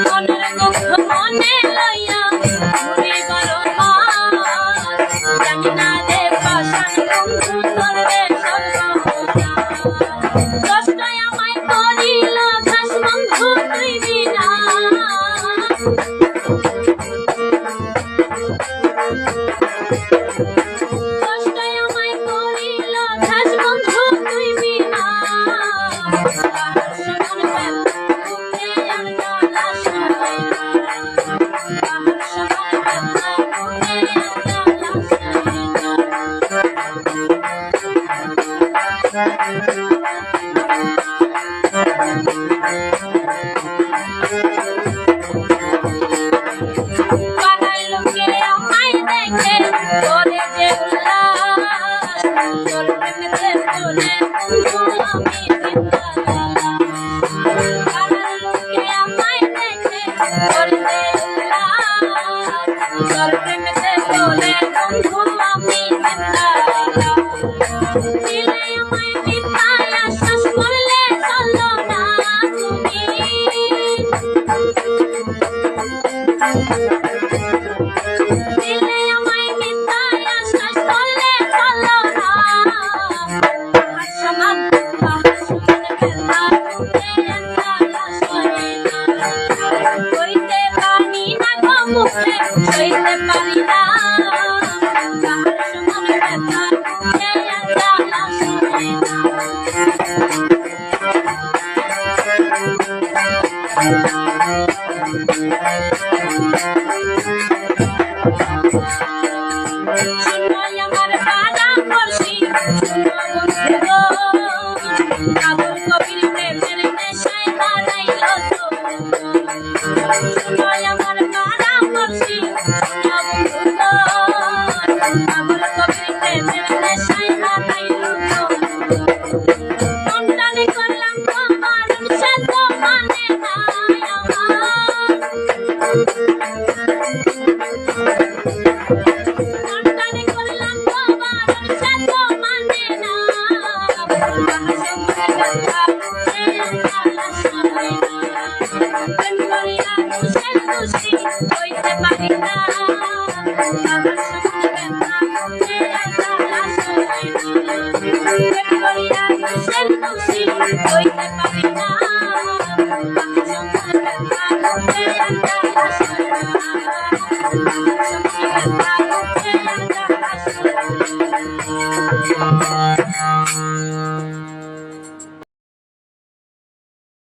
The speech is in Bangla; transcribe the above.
মনের দুঃখ মনে লইয়া ঘুরি বারবার জানি না রে পাষাণ বন্ধু তোর রে কষ্টই আমায় করিল ঘাস বন্ধু তুই বিনা কষ্টই আমায় করিল ঘাস বন্ধু তুই বিনা পাড়ার লোকে আমায় দেখে করে যে উল্লাস তোর প্রেমেতে তোলে বন্ধু আমি পাড়ার লোকে আমায় দেখে করে যে উল্লাস তোর প্রেমেতে তোলে বন্ধু আমি দিলে আমায় মিথ্যায় আশ্বাস করলে চলো না তুমি দিলে আমায় মিথ্যায় আশ্বাস করলে চলো না পাহাড় সমান ব্যথা বুকে একটা লাশ হয় না সইতে পারি না গো মুখে সইতে পারি না পাহাড় সমান ব্যথা বুকে একটা লাশ হয় না শুনোই আমার পরামর্শী শুনো বন্ধু আবুল কবির প্রেমের নেশায় হারাইল তো শুনোই আমার পরামর্শী শুনো বন্ধু আবুল কবির প্রেমের নেশায় হারাইল তো মনটানে করলাম তোমার সে তো মানে না মনটানে করলাম তোমার সে তো মানে না ব্যথা বুকে লাশ হয় না প্রেম করিয়া খুশি খুশি হইতে পারি না আমার সমান ব্যথা বুকে লাশ হয় না প্রেম করিয়া খুশি খুশি হইতে পারি না আমার সমান ব্যথা বুকে লাশ হয় না আমার সমান ব্যথা বুকে লাশ হয় না